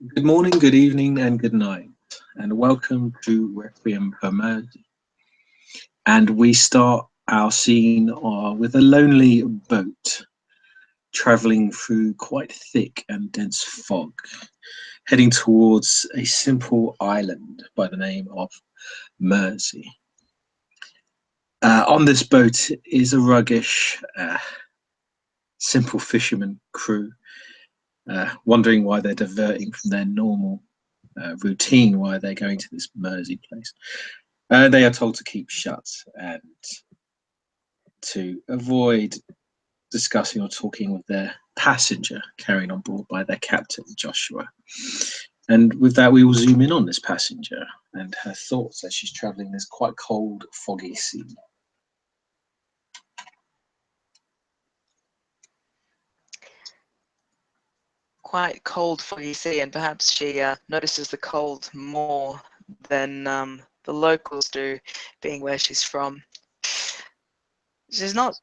Good morning, good evening, and good night, and welcome to Requiem per Mersey. And we start our scene with a lonely boat traveling through quite thick and dense fog, heading towards a simple island by the name of Mersey. On this boat is a ruggish, simple fisherman crew, wondering why they're diverting from their normal routine, why they're going to this Mersey place. They are told to keep shut and to avoid discussing or talking with their passenger carried on board by their captain, Joshua. And with that, we will zoom in on this passenger and her thoughts as she's traveling this quite cold, foggy sea. Quite cold foggy sea, and perhaps she notices the cold more than the locals do, being where she's from. She's not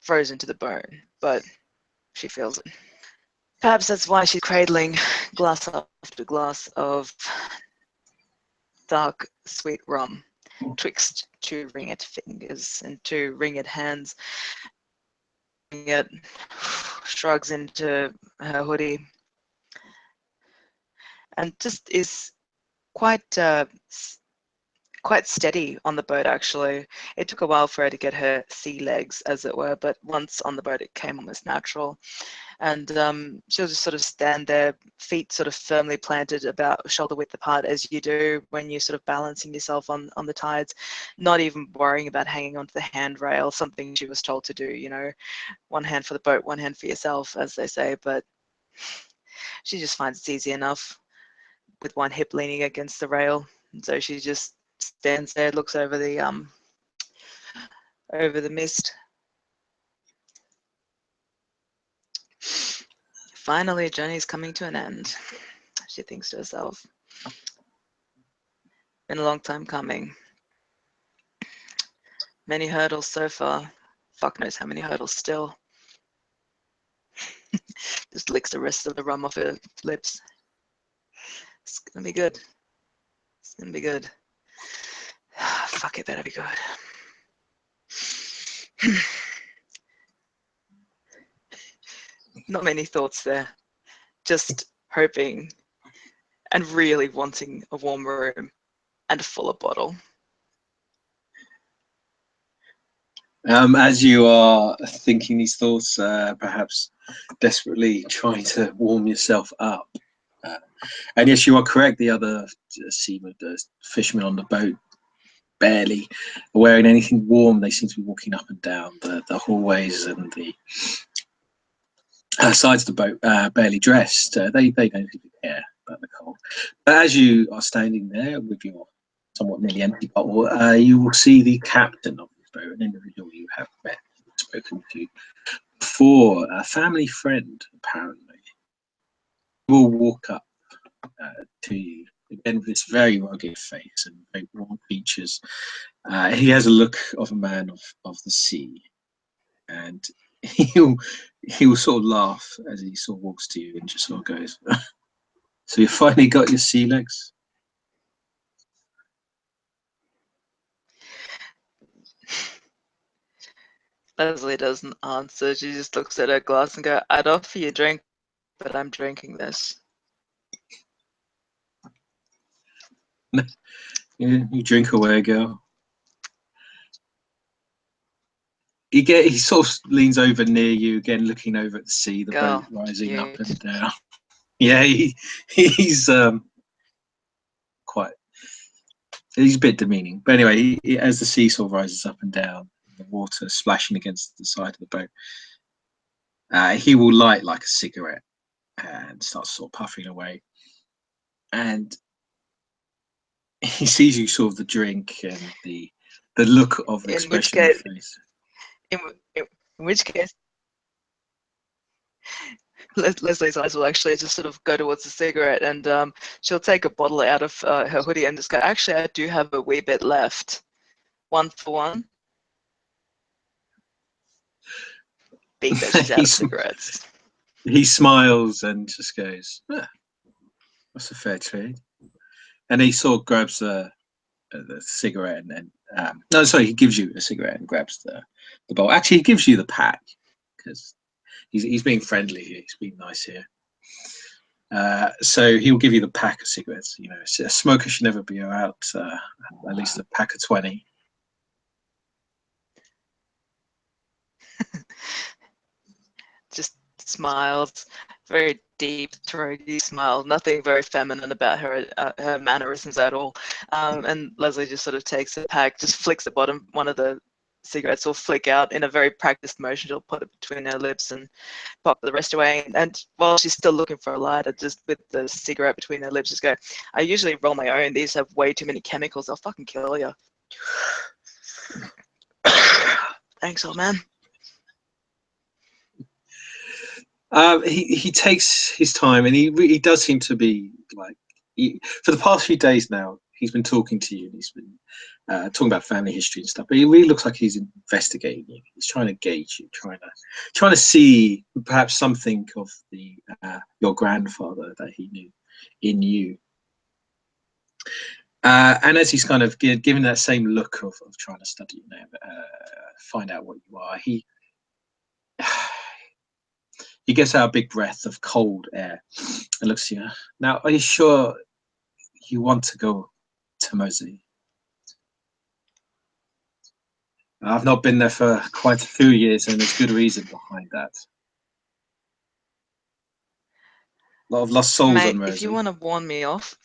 frozen to the bone, but she feels it. Perhaps that's why she's cradling glass after glass of dark, sweet rum twixt two ringed fingers and two ringed hands. It shrugs into her hoodie and just is quite quite steady on the boat. Actually, it took a while for her to get her sea legs, as it were, but once on the boat it came almost natural. And she'll just sort of stand there, feet sort of firmly planted about shoulder width apart, as you do when you're sort of balancing yourself on the tides, not even worrying about hanging onto the handrail, something she was told to do, you know, one hand for the boat, one hand for yourself, as they say. But she just finds it's easy enough with one hip leaning against the rail. And so she just stands there, looks over the mist. Finally, journey's coming to an end, she thinks to herself. Been a long time coming. Many hurdles so far. Fuck knows how many hurdles still. Just licks the rest of the rum off her lips. It's gonna be good. It's gonna be good. Fuck, it better be good. Not many thoughts there. Just hoping and really wanting a warm room and a fuller bottle. As you are thinking these thoughts, perhaps desperately trying to warm yourself up. And yes, you are correct. The other seamen, the fishermen on the boat, barely wearing anything warm. They seem to be walking up and down the hallways and the sides of the boat, barely dressed. They don't really care about the cold. But as you are standing there with your somewhat nearly empty bottle, you will see the captain of this boat, an individual you have met, spoken to before, a family friend, apparently. He will walk up to you, again with this very rugged face and very worn features. He has a look of a man of the sea, and he'll sort of laugh as he sort of walks to you and just sort of goes, "So you finally got your sea legs?" Leslie doesn't answer. She just looks at her glass and goes, I'd offer you a drink, but I'm drinking this. Yeah, you drink away, girl. He sort of leans over near you again, looking over at the sea, the Girl, boat rising up cute. and down. Yeah, he's quite. He's a bit demeaning, but anyway, as the sea sort of rises up and down, the water splashing against the side of the boat, he will light like a cigarette and starts sort of puffing away. And he sees you sort of the drink and the look of the In which expression on case, your face. in which case, Leslie's eyes will actually just sort of go towards the cigarette, and she'll take a bottle out of her hoodie and just go, actually, I do have a wee bit left. 1 for 1. Being that she's out he, of cigarettes. he smiles and just goes, That's a fair trade. And he sort of grabs the cigarette and then no, sorry, he gives you a cigarette and grabs the bowl. Actually, he gives you the pack because he's being friendly here. He's being nice here. So he'll give you the pack of cigarettes. You know, a smoker should never be out at least a pack of 20. Just smiles, very deep, throaty smile. Nothing very feminine about her mannerisms at all. And Leslie just sort of takes a pack, just flicks the bottom. One of the cigarettes will flick out in a very practiced motion. She'll put it between her lips and pop the rest away. And while she's still looking for a lighter, just with the cigarette between her lips, just go, I usually roll my own. These have way too many chemicals. They'll fucking kill you. Thanks, old man. He takes his time, and he does seem to be like for the past few days now. He's been talking to you, and he's been talking about family history and stuff. But he really looks like he's investigating you. He's trying to gauge you, trying to see perhaps something of the your grandfather that he knew in you. And as he's kind of giving that same look of trying to study you now, find out what you are, he gets out a big breath of cold air and looks at you. Now, are you sure you want to go to Mosey? I've not been there for quite a few years, and there's good reason behind that. A lot of lost souls Mate, on Mosey. if you want to warn me off,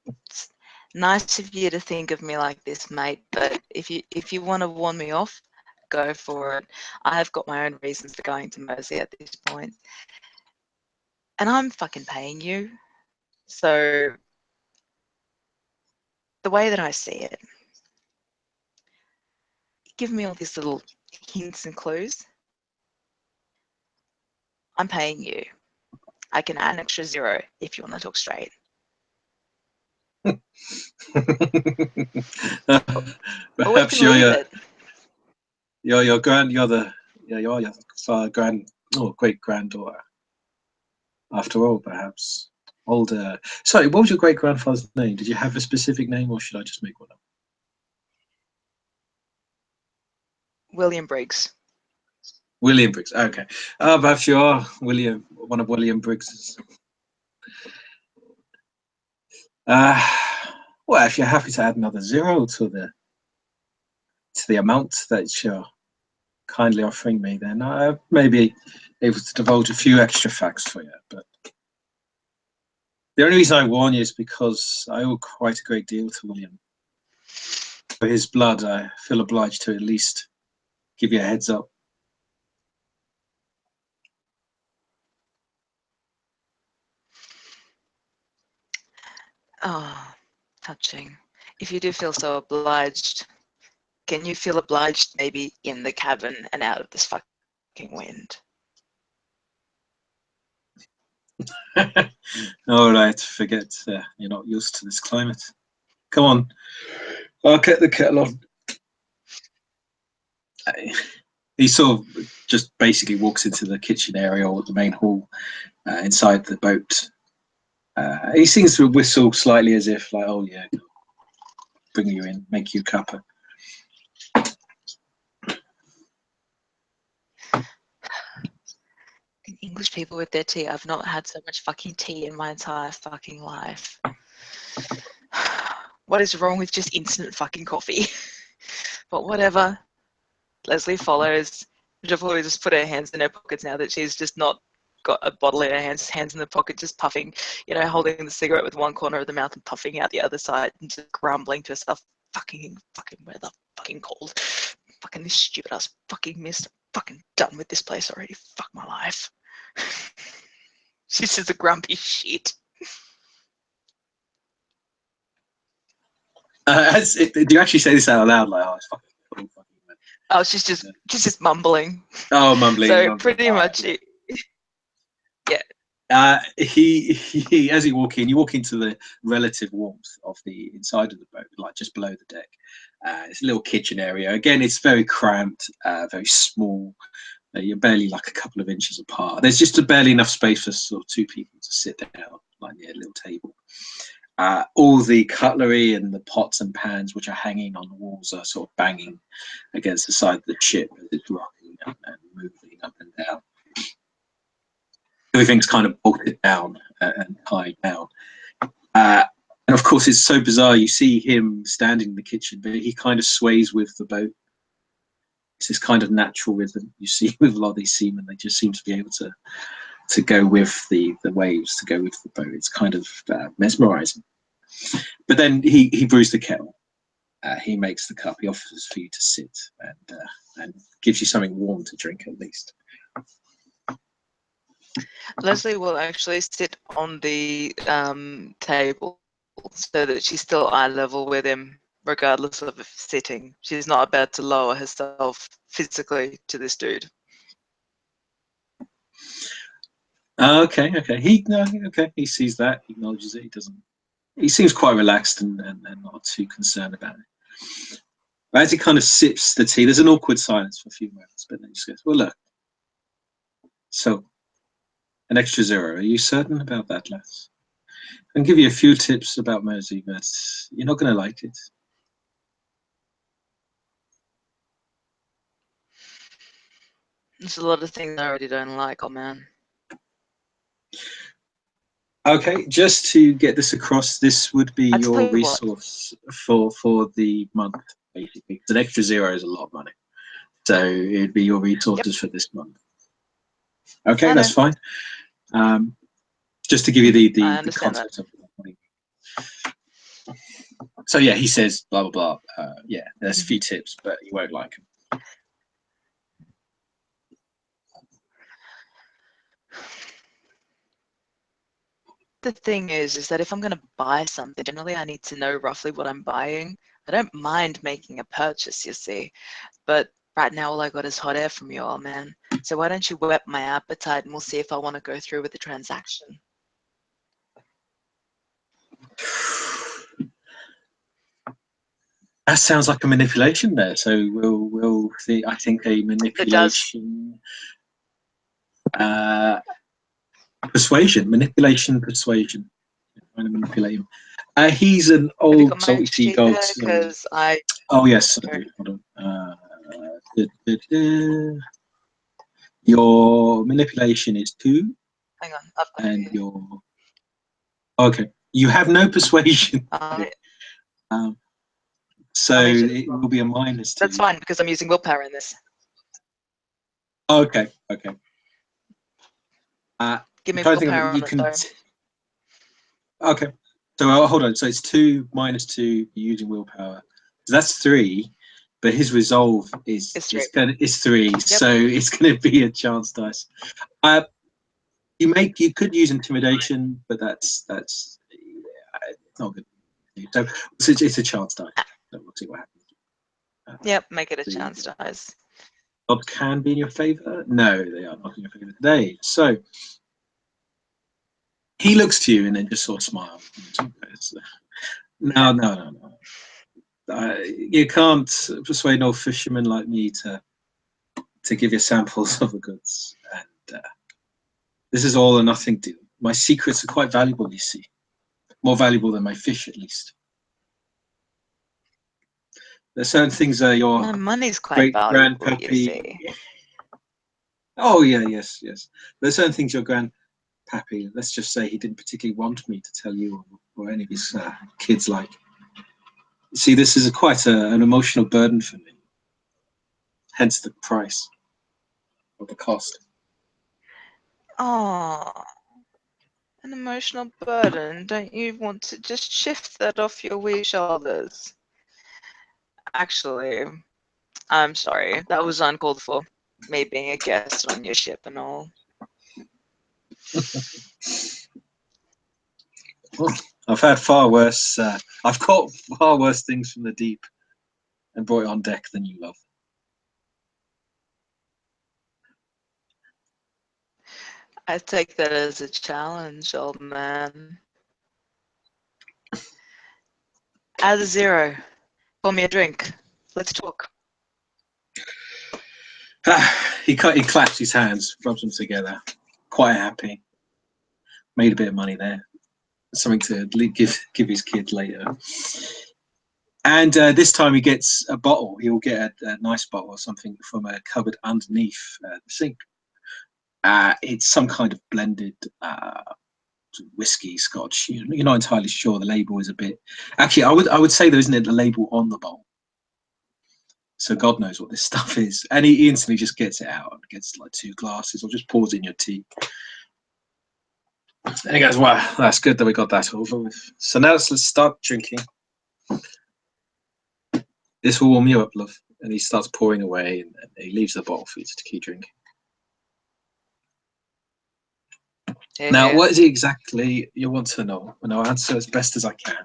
it's nice of you to think of me like this, mate. But if you want to warn me off, go for it. I've got my own reasons for going to Mosey at this point, and I'm fucking paying you. So the way that I see it, give me all these little hints and clues. I'm paying you. I can add an extra 0 if you want to talk straight. Perhaps you're your great granddaughter. After all, perhaps older. Sorry, what was your great grandfather's name? Did you have a specific name, or should I just make one up? William Briggs. William Briggs. Okay. Perhaps you are one of William Briggs's. Well, if you're happy to add another 0 to the amount that you're kindly offering me, then I may be able to divulge a few extra facts for you. But the only reason I warn you is because I owe quite a great deal to William. For his blood, I feel obliged to at least give you a heads up. Oh, touching. If you do feel so obliged, can you feel obliged maybe in the cabin and out of this fucking wind? All right, forget you're not used to this climate. Come on, I'll get the kettle on. He sort of just basically walks into the kitchen area or the main hall inside the boat. He seems to whistle slightly as if like, oh yeah, bring you in, make you a cuppa. English people with their tea. I've not had so much fucking tea in my entire fucking life. What is wrong with just instant fucking coffee? But whatever. Leslie follows. She'll probably just put her hands in her pockets now that she's just not got a bottle in her hands in the pocket, just puffing, holding the cigarette with one corner of the mouth and puffing out the other side and just grumbling to herself, fucking weather, fucking cold, fucking this stupid ass fucking mist, fucking done with this place already, fuck my life. She's just a grumpy shit. Do you actually say this out loud? Like, oh, it's fucking. Oh, she's just mumbling. Oh, mumbling. So pretty much, it, yeah. He as you walk into the relative warmth of the inside of the boat, like just below the deck. It's a little kitchen area. Again, it's very cramped, very small. You're barely like a couple of inches apart. There's just barely enough space for sort of two people to sit down, like near a little table. All the cutlery and the pots and pans which are hanging on the walls are sort of banging against the side of the ship as it's rocking and moving up and down. Everything's kind of bolted down and tied down. And of course, it's so bizarre. You see him standing in the kitchen, but he kind of sways with the boat. It's this kind of natural rhythm you see with a lot of these seamen. They just seem to be able to go with the waves, to go with the boat. It's kind of mesmerizing. But then he brews the kettle. He makes the cup. He offers for you to sit and gives you something warm to drink at least. Leslie will actually sit on the table so that she's still eye level with him, regardless of sitting. She's not about to lower herself physically to this dude. Okay. He sees that. He acknowledges it. He doesn't. He seems quite relaxed and not too concerned about it. But as he kind of sips the tea, there's an awkward silence for a few moments, but then he says, "Well, look. So, an extra 0. Are you certain about that, lass? I can give you a few tips about Mersey, but you're not going to like it." There's a lot of things I already don't like, oh man. Okay, just to get this across, this would be I'll tell your you what. resource for the month, basically. An extra 0 is a lot of money, so it'd be your resources for this month. Okay, that's fine. Just to give you the context of the money. So yeah, he says blah blah blah. Yeah, there's a few tips, but you won't like them. The thing is that if I'm going to buy something, generally I need to know roughly what I'm buying. I don't mind making a purchase, you see, but right now all I got is hot air from you, old man. So why don't you whet my appetite and we'll see if I want to go through with the transaction. That sounds like a manipulation there. So we'll see. I think a manipulation. Persuasion, manipulation, persuasion. Trying to manipulate him. He's an old salty god. Oh yes, I do. Hold on. Your manipulation is 2. Hang on. And your okay. You have no persuasion. So it will be a -2. That's fine because I'm using willpower in this. Okay. Give me willpower on it, Okay. So hold on. So it's 2 - 2 using willpower. So that's 3, but his resolve is 3. Yep. So it's going to be a chance dice. You could use intimidation, but that's not good. So it's a chance dice. So we'll see what happens. Yep, make it a chance dice. Odds can be in your favor. No, they are not in your favor today. So he looks to you and then just sort of smiles. No. You can't persuade an old fisherman like me to give you samples of the goods. And this is all or nothing deal. My secrets are quite valuable, you see. More valuable than my fish, at least. There's certain things that your money's quite valuable, you see. Oh, yeah, yes. There's certain things your grandpappy, let's just say he didn't particularly want me to tell you or any of his kids like. See, this is quite an emotional burden for me. Hence the price or the cost. Oh, an emotional burden. Don't you want to just shift that off your wee shoulders? Actually, I'm sorry. That was uncalled for. Me being a guest on your ship and all. Well, I've had far worse. I've caught far worse things from the deep and brought it on deck than you love. I take that as a challenge, old man. Add a 0. Pour me a drink. Let's talk. He claps his hands, rubs them together, quite happy. Made a bit of money there. Something to give his kids later. And this time he gets a bottle. He'll get a nice bottle or something from a cupboard underneath the sink. It's some kind of blended whiskey, Scotch. You're not entirely sure. The label is a bit. Actually, I would say there isn't a label on the bottle. So God knows what this stuff is. And he instantly just gets it out and gets like 2 glasses or just pours in your tea. And he goes, well, that's good that we got that over with. So now let's start drinking. This will warm you up, love. And he starts pouring away, and he leaves the bottle for you to keep drinking. Yeah, Now, yeah. what is it exactly you want to know? And I'll answer as best as I can.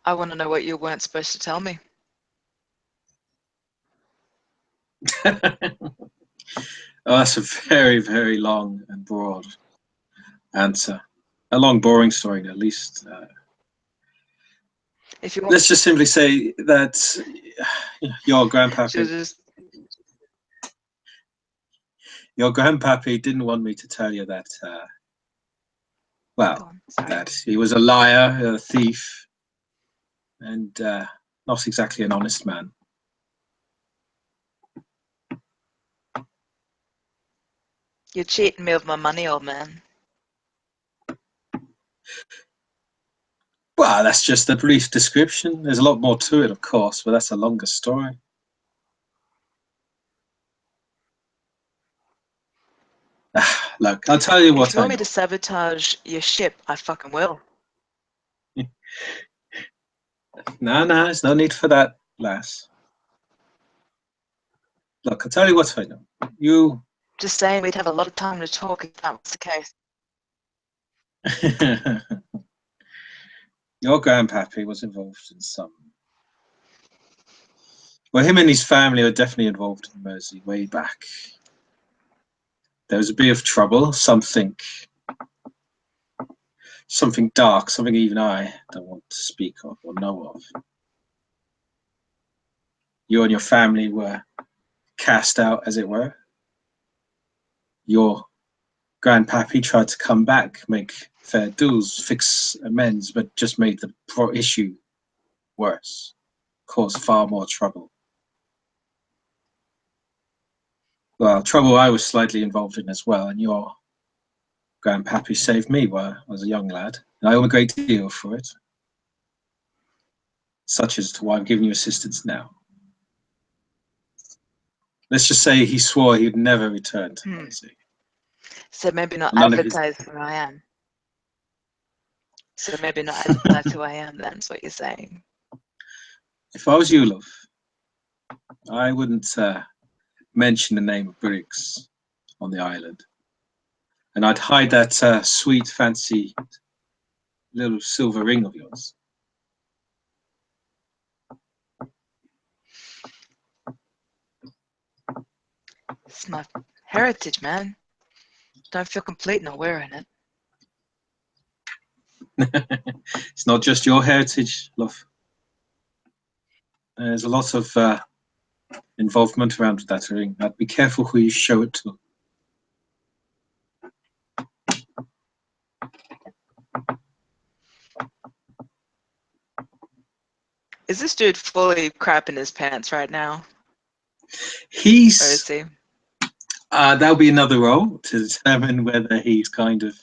I want to know what you weren't supposed to tell me. Oh, that's a very, very long and broad answer. A long, boring story, at least. If you want, Let's just simply say that your grandpappy, just didn't want me to tell you that, well, go on. Sorry. that he was a liar, a thief, and not exactly an honest man. You're cheating me of my money, old man. Well, that's just a brief description. There's a lot more to it, of course, but that's a longer story. Look, I'll tell you If what you I want me know. to sabotage your ship, I fucking will. No, there's no need for that, lass. Look, I'll tell you what I know. You Just saying we'd have a lot of time to talk if that was the case. your grandpappy was involved in some. Well, him and his family were definitely involved in Mersey way back. There was a bit of trouble, something dark, something even I don't want to speak of or know of. You and your family were cast out, as it were. Your grandpappy tried to come back, make fair dues, fix amends, but just made the issue worse, caused far more trouble. Well, trouble I was slightly involved in as well, and your grandpappy saved me while I was a young lad, and I owe him a great deal for it, such as to why I'm giving you assistance now. Let's just say he swore he'd never return to Mersey. So maybe not None of his. advertise who I am. So maybe not advertise who I am, that's what you're saying. If I was you, love, I wouldn't mention the name of Briggs on the island. And I'd hide that sweet, fancy little silver ring of yours. It's my heritage, man. Don't feel complete not wearing it. It's not just your heritage, love. There's a lot of involvement around that ring. I'd be careful who you show it to. Is this dude fully crapping his pants right now? Or is He's he? that'll be another role to determine whether he's kind of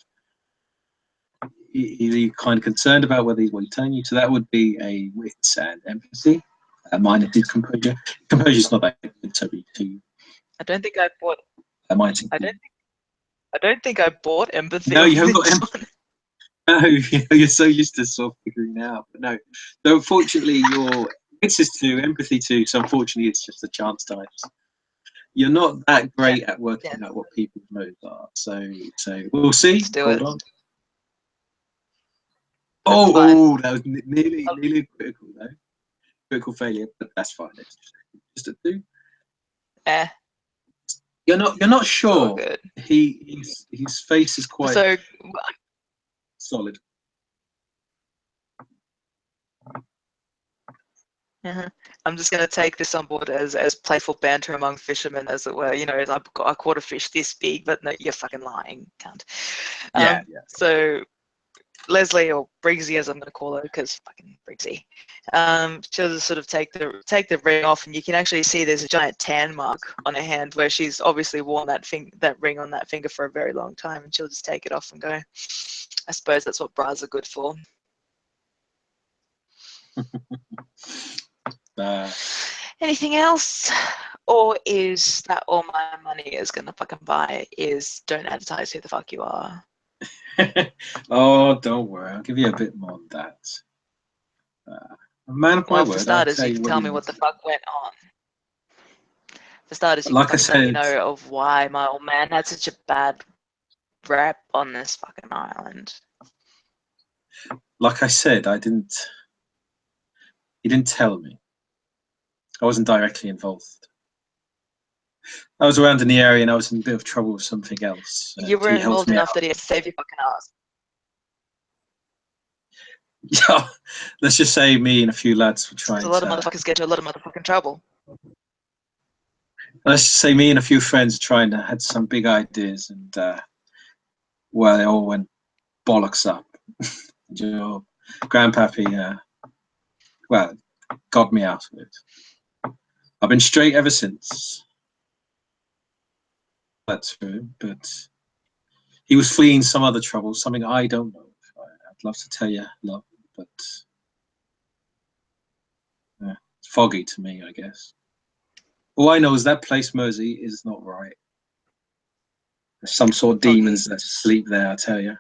concerned about whether he's what he's telling you. So that would be a wits and empathy. Mine is composure. Composure's not that good, so be too. I don't think I bought. Mine's I don't think I bought empathy. No, on you haven't got this empathy. one. No, you're so used to sort of figuring it out. But no. So unfortunately, your wits is 2, empathy 2. So unfortunately, it's just the chance types. You're not that great at working out what people's modes are. So we'll see. Let's do Hold it. on. That's Oh, that was nearly critical though. Critical failure, but that's fine. It's just a 2. You're not sure. All good. His face is quite So solid. I'm just going to take this on board as playful banter among fishermen, as it were. You know, I caught a fish this big, but no, you're fucking lying, cunt. Yeah. So Leslie, or Briggsy as I'm going to call her, because fucking Briggsy, she'll just sort of take the ring off, and you can actually see there's a giant tan mark on her hand where she's obviously worn that ring on that finger for a very long time, and she'll just take it off and go, I suppose that's what bras are good for. Anything else? Or is that all my money is going to fucking buy is don't advertise who the fuck you are? Oh, don't worry. I'll give you a bit more than that. A man of my Well, word. for starters, I'll you can what tell you me need what the to do. fuck went on. For starters, you can Like I fucking let me said, know of why my old man had such a bad rap on this fucking island. like I said, I didn't. He didn't tell me. I wasn't directly involved. I was around in the area and I was in a bit of trouble with something else. You And were he helped involved me enough out. that he had to save your fucking ass. Yeah, let's just say me and a few lads were Because a trying lot of to. motherfuckers get into a lot of motherfucking trouble. Let's just say me and a few friends trying to had some big ideas, and well, they all went bollocks up. Your grandpappy, well, got me out of it. I've been straight ever since. That's true, but he was fleeing some other trouble, something I don't know. I'd love to tell you, love, but it's foggy to me, I guess. All I know is that place, Mersey, is not right. There's some sort of Foggy. demons that sleep there, I tell you.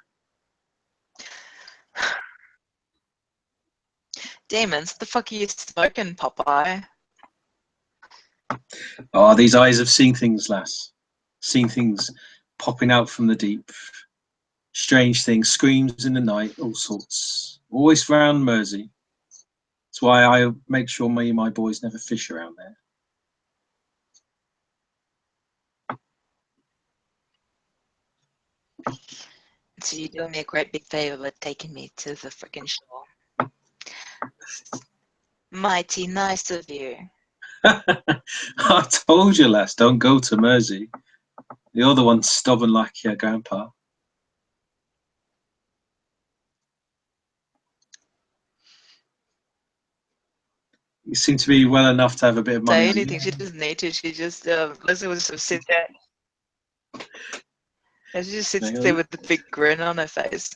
Demons? What the fuck are you smoking, Popeye? Oh, these eyes have seen things, lass. Seen things popping out from the deep. Strange things, screams in the night, all sorts. Always round Mersey. That's why I make sure me and my boys never fish around there. So you're doing me a great big favor by taking me to the freaking shore. Mighty nice of you. I told you, lass, don't go to Mersey. You're the one stubborn like your grandpa. You seem to be well enough to have a bit of money Say on you. anything, she doesn't need to. She just, Leslie will just sit there. And she just sits there with the big grin on her face.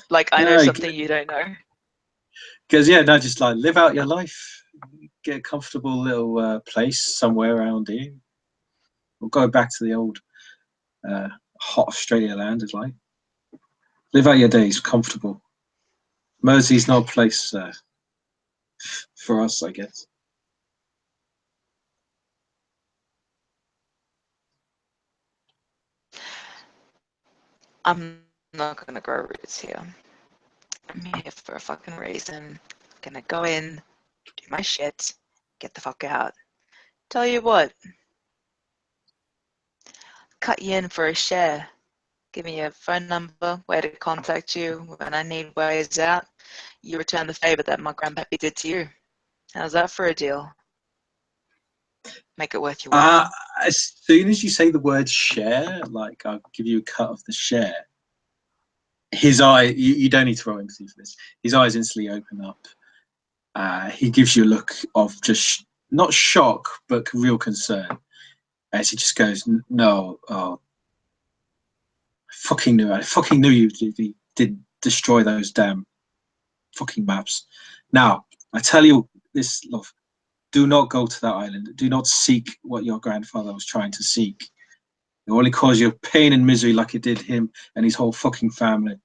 Like, I know something you don't know. Because, yeah, no, just like live out your life. Get a comfortable little place somewhere around here. We'll go back to the old hot Australia land, is like. Live out your days comfortable. Mersey's not a place for us, I guess. I'm not gonna grow roots here. I'm here for a fucking reason. I'm gonna go in, do my shit, get the fuck out. Tell you what, cut you in for a share. Give me your phone number, where to contact you when I need ways out. You return the favor that my grandpappy did to you. How's that for a deal? Make it worth your while. As soon as you say the word share, like I'll give you a cut of the share, his eye, you don't need to roll empathy for this. His eyes instantly open up. He gives you a look of just not shock, but real concern. As he just goes, no, oh, I fucking knew you did destroy those damn fucking maps. Now, I tell you this, love, do not go to that island. Do not seek what your grandfather was trying to seek. It will only cause you pain and misery like it did him and his whole fucking family.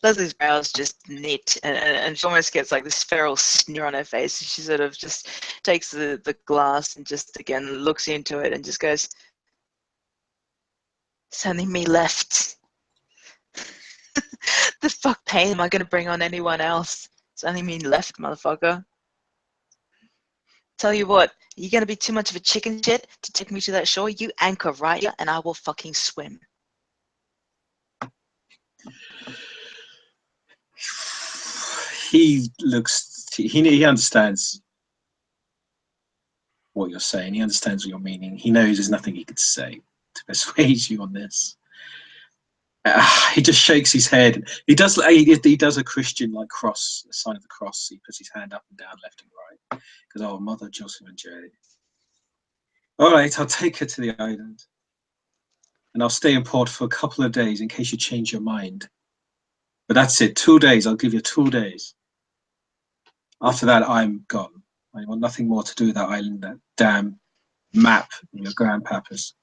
Leslie's brows just knit, and she almost gets like this feral sneer on her face. She sort of just takes the glass and just again looks into it and just goes, "It's only me left. The fuck pain am I gonna bring on anyone else? It's only me left, motherfucker. Tell you what, are you gonna be too much of a chicken shit to take me to that shore? You anchor right here, and I will fucking swim." He looks. He understands what you're saying. He understands what you're meaning. He knows there's nothing he could say to persuade you on this. He just shakes his head. He does a Christian like cross, a sign of the cross. He puts his hand up and down, left and right. Because, oh, Mother Joseph and Jerry. All right, I'll take her to the island, and I'll stay in port for a couple of days in case you change your mind. But that's it. 2 days. I'll give you 2 days. After that, I'm gone. I want nothing more to do with that island, that damn map in your grandpapa's.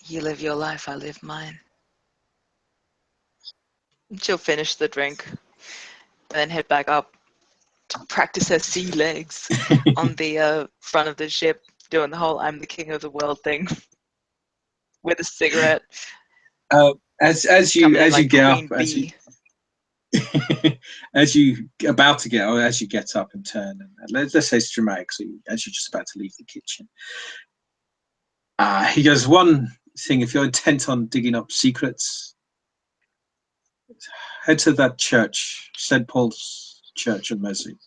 You live your life, I live mine. She'll finish the drink and then head back up to practice her sea legs on the front of the ship, doing the whole "I'm the king of the world" thing with a cigarette. As you like get Queen up, Bee. as you about to get, or as you get up and turn, and let's say it's dramatic. So as you're just about to leave the kitchen, he goes, one thing: if you're intent on digging up secrets, head to that church, St. Paul's Church of Mercy.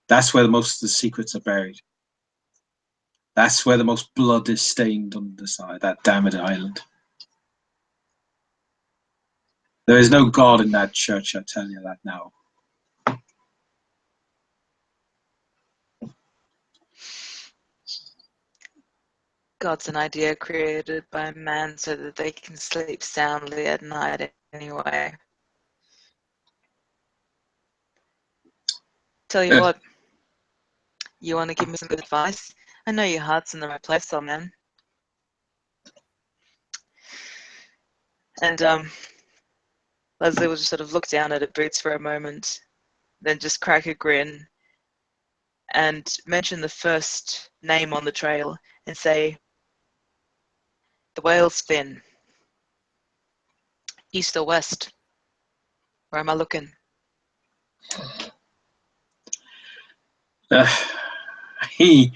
That's where most of the secrets are buried. That's where the most blood is stained on the side, that damned island. There is no God in that church, I tell you that now. God's an idea created by man so that they can sleep soundly at night anyway. Tell you what, you want to give me some good advice? I know your heart's in the right place, old man. And Leslie will just sort of look down at her boots for a moment, then just crack a grin and mention the first name on the trail and say, the whale's fin. East or west? Where am I looking? He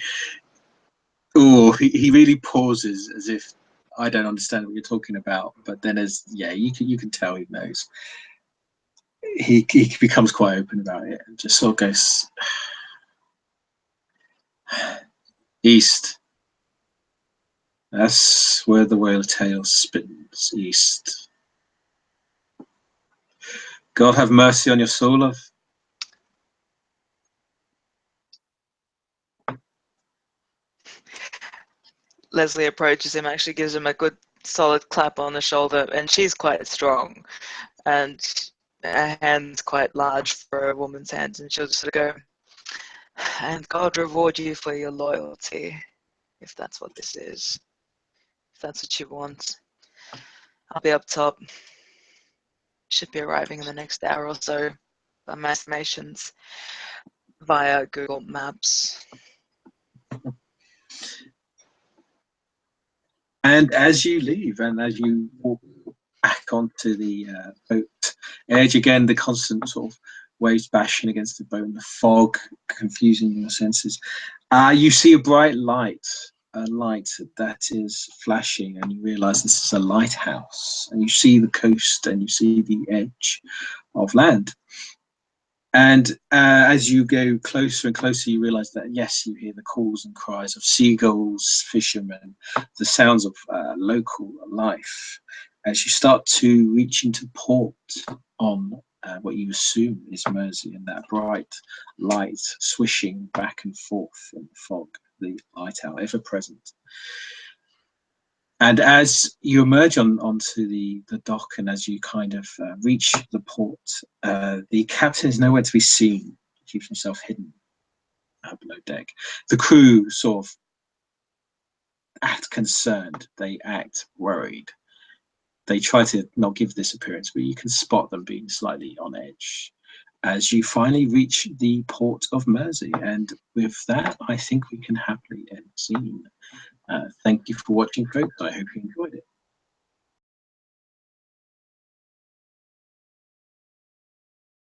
really pauses as if I don't understand what you're talking about. But then you can tell he knows. He becomes quite open about it and just sort of goes, east. That's where the whale tail spins, east. God have mercy on your soul, love. Leslie approaches him, actually gives him a good solid clap on the shoulder, and she's quite strong, and her hand's quite large for a woman's hands, and she'll just sort of go, and God reward you for your loyalty, if that's what this is, if that's what you want. I'll be up top. Should be arriving in the next hour or so, by my estimations, via Google Maps. And as you leave and as you walk back onto the boat edge, again, the constant sort of waves bashing against the boat and the fog confusing your senses, you see a bright light, a light that is flashing, and you realize this is a lighthouse, and you see the coast and you see the edge of land. And as you go closer and closer, you realize that, yes, you hear the calls and cries of seagulls, fishermen, the sounds of local life. As you start to reach into port on what you assume is Mersey, and that bright light swishing back and forth in the fog, the lighthouse ever present. And as you emerge onto the dock, and as you kind of reach the port, the captain is nowhere to be seen. He keeps himself hidden below deck. The crew sort of act concerned. They act worried. They try to not give this appearance, but you can spot them being slightly on edge as you finally reach the port of Mersey. And with that, I think we can happily end the scene. Thank you for watching, folks. I hope you enjoyed it.